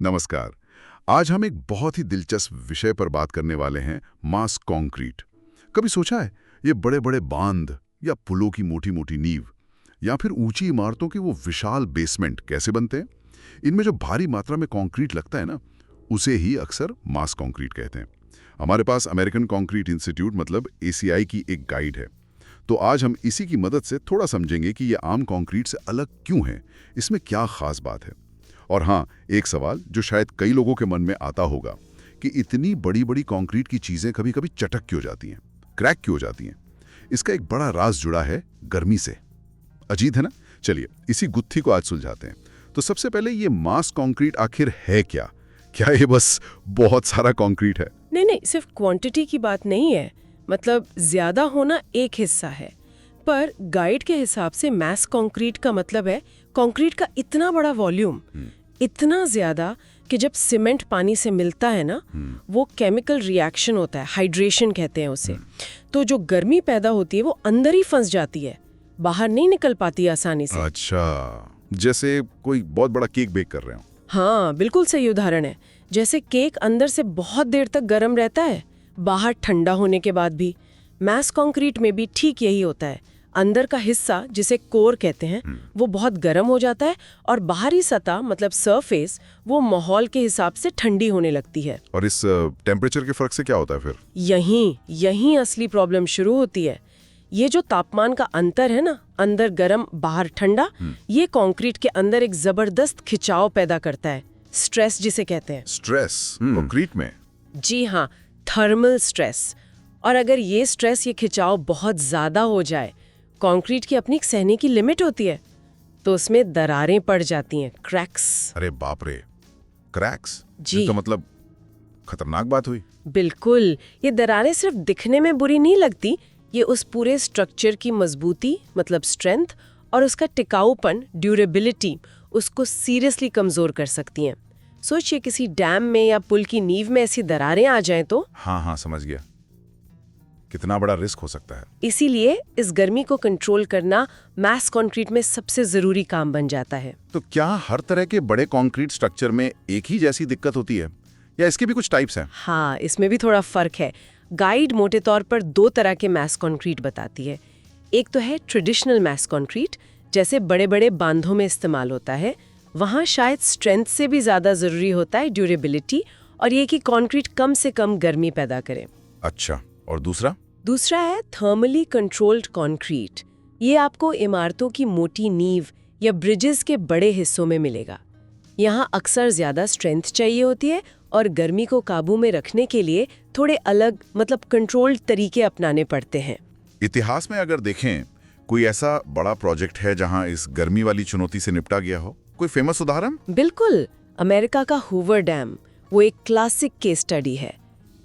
नमस्कार। आज हम एक बहुत ही दिलचस्प विषय पर बात करने वाले हैं, मास कंक्रीट। कभी सोचा है ये बड़े बड़े बांध या पुलों की मोटी मोटी नींव या फिर ऊंची इमारतों के वो विशाल बेसमेंट कैसे बनते हैं? इनमें जो भारी मात्रा में कंक्रीट लगता है ना, उसे ही अक्सर मास कंक्रीट कहते हैं। हमारे पास अमेरिकन कंक्रीट इंस्टीट्यूट मतलब ACI की एक गाइड है। तो आज हम इसी की मदद से थोड़ा समझेंगे कि ये आम कंक्रीट से अलग क्यों है, इसमें क्या खास बात है। और हाँ, एक सवाल जो शायद कई लोगों के मन में आता होगा कि इतनी बड़ी बड़ी कंक्रीट की चीजें कभी कभी चटक क्यों जाती हैं, क्रैक क्यों हो जाती हैं? इसका एक बड़ा राज जुड़ा है गर्मी से। अजीब है ना? चलिए इसी गुत्थी को आज सुलझाते हैं। तो सबसे पहले ये मास कंक्रीट आखिर है क्या? क्या ये बस बहुत सारा कंक्रीट है? नहीं, सिर्फ क्वांटिटी की बात नहीं है। मतलब ज्यादा होना एक हिस्सा है, पर गाइड के हिसाब से मैस कंक्रीट का मतलब है कंक्रीट का इतना बड़ा वॉल्यूम, इतना ज्यादा कि जब सीमेंट पानी से मिलता है ना, वो केमिकल रिएक्शन होता है, हाइड्रेशन कहते हैं उसे। तो जो गर्मी पैदा होती है वो अंदर ही फंस जाती है, बाहर नहीं निकल पाती आसानी से। अच्छा, जैसे कोई बहुत बड़ा केक बेक कर रहे हो। हाँ, बिल्कुल सही उदाहरण है। जैसे केक अंदर से बहुत देर तक गर्म रहता है, बाहर ठंडा होने के बाद भी। मैस कंक्रीट में भी ठीक यही होता है। अंदर का हिस्सा, जिसे कोर कहते हैं, वो बहुत गर्म हो जाता है और बाहरी सतह मतलब सरफेस वो माहौल के हिसाब से ठंडी होने लगती है। और इस टेम्परेचर के फर्क से क्या होता है फिर? यहीं असली प्रॉब्लम शुरू होती है। ये जो तापमान का अंतर है ना, अंदर गर्म बाहर ठंडा, ये कंक्रीट के अंदर एक जबरदस्त खिंचाव पैदा करता है, स्ट्रेस जिसे कहते हैं। स्ट्रेस कंक्रीट में? जी हाँ, थर्मल स्ट्रेस। और अगर ये स्ट्रेस, ये खिंचाव बहुत ज्यादा हो जाए, कंक्रीट की अपनी एक सहने की लिमिट होती है, तो उसमें दरारें पड़ जाती हैं, क्रैक्स। अरे बाप रे, क्रैक्स? जी, तो मतलब खतरनाक बात हुई। बिल्कुल। ये दरारें सिर्फ दिखने में बुरी नहीं लगती, ये उस पूरे स्ट्रक्चर की मजबूती मतलब स्ट्रेंथ और उसका टिकाऊपन, ड्यूरेबिलिटी, उसको सीरियसली कमजोर कर सकती हैं। सोचिए किसी डैम में या पुल की नींव में ऐसी दरारें आ जाएं तो। हाँ, समझ गया। कितना बड़ा रिस्क हो सकता है। इसीलिए इस गर्मी को कंट्रोल करना मैस कंक्रीट में सबसे जरूरी काम बन जाता है। तो क्या हर तरह के बड़े कंक्रीट स्ट्रक्चर में एक ही जैसी दिक्कत होती है या इसके भी कुछ टाइप्स हैं? हाँ, इसमें भी थोड़ा फर्क है। गाइड मोटे तौर पर 2 तरह के मैस कंक्रीट बताती है। एक तो है ट्रेडिशनल मैस कंक्रीट, जैसे बड़े बड़े बांधों में इस्तेमाल होता है। वहाँ शायद स्ट्रेंथ से भी ज्यादा जरूरी होता है ड्यूरेबिलिटी, और ये कि कंक्रीट कम से कम गर्मी पैदा करे। अच्छा, और दूसरा है थर्मली कंट्रोल्ड कंक्रीट। ये आपको इमारतों की मोटी नींव या ब्रिजेस के बड़े हिस्सों में मिलेगा। यहाँ अक्सर ज्यादा स्ट्रेंथ चाहिए होती है और गर्मी को काबू में रखने के लिए थोड़े अलग मतलब कंट्रोल्ड तरीके अपनाने पड़ते हैं। इतिहास में अगर देखें, कोई ऐसा बड़ा प्रोजेक्ट है जहां इस गर्मी वाली चुनौती से निपटा गया हो? कोई फेमस उदाहरण? बिल्कुल, अमेरिका का हूवर डैम वो एक क्लासिक केस स्टडी है।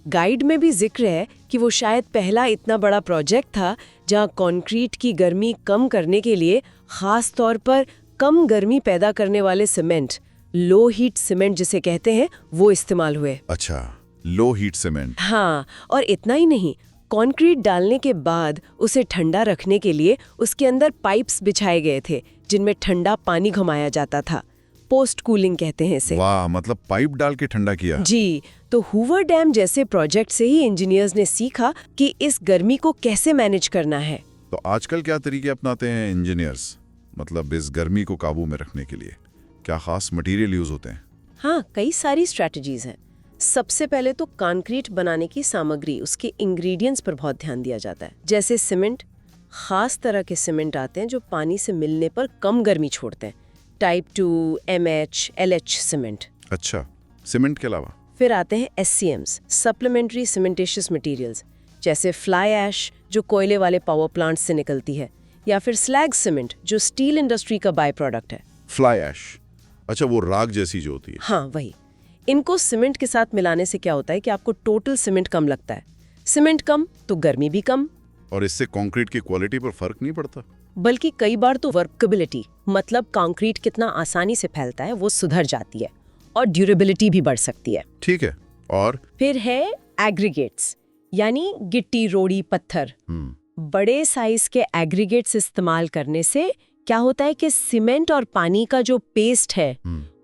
गाइड में भी जिक्र है कि वो शायद पहला इतना बड़ा प्रोजेक्ट था जहां कंक्रीट की गर्मी कम करने के लिए खास तौर पर कम गर्मी पैदा करने वाले सीमेंट, लो हीट सीमेंट जिसे कहते हैं, वो इस्तेमाल हुए। अच्छा, लो हीट सीमेंट। हाँ, और इतना ही नहीं, कंक्रीट डालने के बाद उसे ठंडा रखने के लिए उसके अंदर पाइप्स बिछाए गए थे जिनमें ठंडा पानी घुमाया जाता था। पोस्ट कूलिंग कहते हैं इसे। वाह, मतलब पाइप डाल के ठंडा किया। जी, तो हूवर डैम जैसे प्रोजेक्ट से ही इंजीनियर्स ने सीखा कि इस गर्मी को कैसे मैनेज करना है। तो आजकल क्या तरीके अपनाते हैं इंजीनियर्स, मतलब इस गर्मी को काबू में रखने के लिए? क्या खास मटेरियल यूज होते हैं? हाँ, कई सारी स्ट्रैटेजीज हैं। सबसे पहले तो कंक्रीट बनाने की सामग्री, उसके इंग्रेडिएंट्स पर बहुत ध्यान दिया जाता है। जैसे सीमेंट, खास तरह के सीमेंट आते हैं जो पानी से मिलने पर कम गर्मी छोड़ते हैं, टाइप 2 MH LH सीमेंट। अच्छा, सीमेंट के अलावा? फिर आते हैं SCMs, सप्लीमेंट्री सीमेंटेशियस मटेरियल्स, जैसे फ्लाई ऐश जो कोयले वाले पावर प्लांट से निकलती है, या फिर स्लैग सीमेंट जो स्टील इंडस्ट्री का बाय प्रोडक्ट है। Fly ash? अच्छा, वो राख जैसी जो होती है। हाँ, वही। इनको सीमेंट के साथ मिलाने से क्या होता है कि आपको टोटल सीमेंट कम लगता है। सीमेंट कम तो गर्मी भी कम। और इससे कंक्रीट की क्वालिटी पर फर्क नहीं पड़ता? बल्कि कई बार तो वर्केबिलिटी, मतलब कंक्रीट कितना आसानी से फैलता है, वो सुधर जाती है और ड्यूरेबिलिटी भी बढ़ सकती है। ठीक है, और फिर है एग्रीगेट्स, यानी गिट्टी, रोड़ी, पत्थर। बड़े साइज के एग्रीगेट्स इस्तेमाल करने से क्या होता है कि सीमेंट और पानी का जो पेस्ट है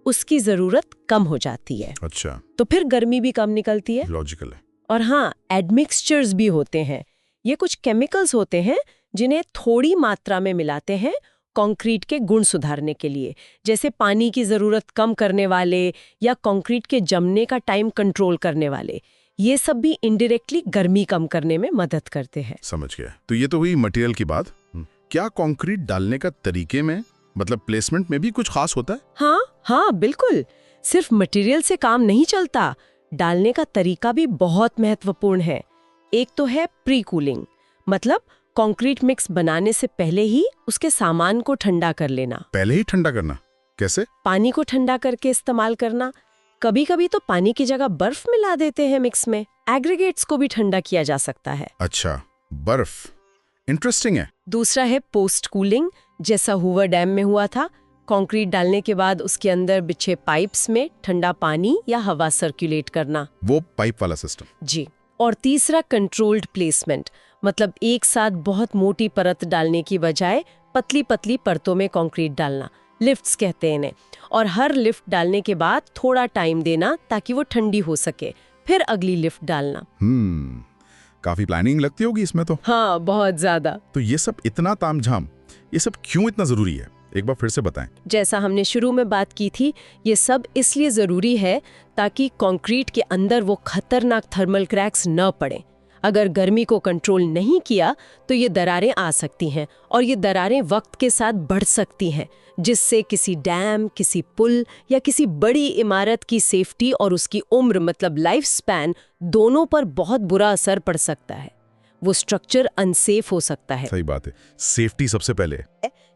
उसकी जरूरत कम हो जाती है, अच्छा, तो फिर गर्मी भी कम निकलती है। लॉजिकल है। और हाँ, एडमिक्सचर्स भी होते हैं। ये कुछ केमिकल्स होते हैं जिन्हें थोड़ी मात्रा में मिलाते हैं कंक्रीट के गुण सुधारने के लिए, जैसे पानी की जरूरत कम करने वाले या कंक्रीट के जमने का टाइम कंट्रोल करने वाले। ये सब भी इनडायरेक्टली गर्मी कम करने में मदद करते हैं। समझ गया। तो ये तो हुई मटेरियल की बात। क्या कंक्रीट डालने का तरीके में, मतलब प्लेसमेंट में भी कुछ खास होता है? हाँ, बिल्कुल। सिर्फ मटेरियल से काम नहीं चलता, डालने का तरीका भी बहुत महत्वपूर्ण है। एक तो है प्री कूलिंग, मतलब कंक्रीट मिक्स बनाने से पहले ही उसके सामान को ठंडा कर लेना। पहले ही ठंडा करना? कैसे? पानी को ठंडा करके इस्तेमाल करना। कभी कभी तो पानी की जगह बर्फ मिला देते हैं मिक्स में। एग्रीगेट्स को भी ठंडा किया जा सकता है। अच्छा, बर्फ, इंटरेस्टिंग है। दूसरा है पोस्ट कूलिंग, जैसा हूवर डैम में हुआ था। कंक्रीट डालने के बाद उसके अंदर बिछे पाइप्स में ठंडा पानी या हवा सर्कुलेट करना। वो पाइप वाला सिस्टम। जी। और तीसरा कंट्रोल्ड प्लेसमेंट, मतलब एक साथ बहुत मोटी परत डालने की बजाय पतली पतली परतों में कंक्रीट डालना। लिफ्ट्स कहते हैं इन्हें। और हर लिफ्ट डालने के बाद थोड़ा टाइम देना ताकि वो ठंडी हो सके, फिर अगली लिफ्ट डालना। काफी प्लानिंग लगती होगी इसमें तो। हाँ, बहुत ज्यादा। तो ये सब इतना तामझाम, ये सब क्यों इतना जरूरी है? एक बार फिर से बताएं। जैसा हमने शुरू में बात की थी, ये सब इसलिए जरूरी है ताकि कंक्रीट के अंदर वो खतरनाक थर्मल क्रैक्स न पड़े। अगर गर्मी को कंट्रोल नहीं किया तो ये दरारें आ सकती हैं, और ये दरारें वक्त के साथ बढ़ सकती हैं, जिससे किसी डैम, किसी पुल या किसी बड़ी इमारत की सेफ्टी और उसकी उम्र, मतलब लाइफ स्पैन, दोनों पर बहुत बुरा असर पड़ सकता है। वो स्ट्रक्चर अनसेफ हो सकता है। सही बात है, सेफ्टी सबसे पहले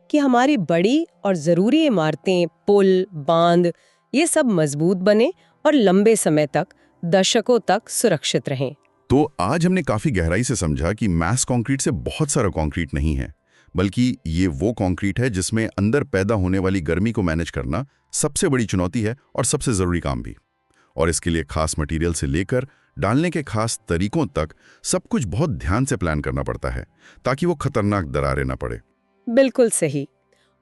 कि हमारी बड़ी और ज़रूरी इमारतें, पुल, बांध, ये सब मजबूत बने और लंबे समय तक, दशकों तक सुरक्षित रहें। तो आज हमने काफी गहराई से समझा कि मैस कंक्रीट से बहुत सारा कंक्रीट नहीं है, बल्कि ये वो कंक्रीट है जिसमें अंदर पैदा होने वाली गर्मी को मैनेज करना सबसे बड़ी चुनौती है और सबसे जरूरी काम भी। और इसके लिए खास मटेरियल से लेकर डालने के खास तरीकों तक सब कुछ बहुत ध्यान से प्लान करना पड़ता है, ताकि वो खतरनाक दरारें ना पड़े। बिल्कुल सही।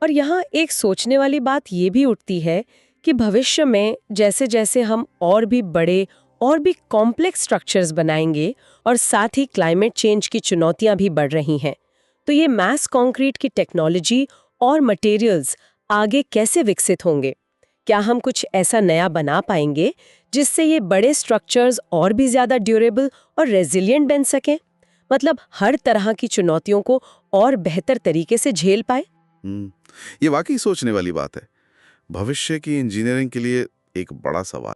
और यहाँ एक सोचने वाली बात ये भी उठती है कि भविष्य में जैसे जैसे हम और भी बड़े और भी कॉम्प्लेक्स स्ट्रक्चर्स बनाएंगे, और साथ ही क्लाइमेट चेंज की चुनौतियां भी बढ़ रही हैं, तो ये मैस कंक्रीट की टेक्नोलॉजी और मटेरियल्स आगे कैसे विकसित होंगे? क्या हम कुछ ऐसा नया बना पाएंगे जिससे ये बड़े स्ट्रक्चर्स और भी ज्यादा ड्यूरेबल और रेजिलिएंट बन सकें? मतलब हर तरह की चुनौतियों को और बेहतर तरीके से झेल पाए। ये वाकई सोचने वाली बात है। भविष्य की इंजीनियरिंग के लिए एक बड़ा सवाल।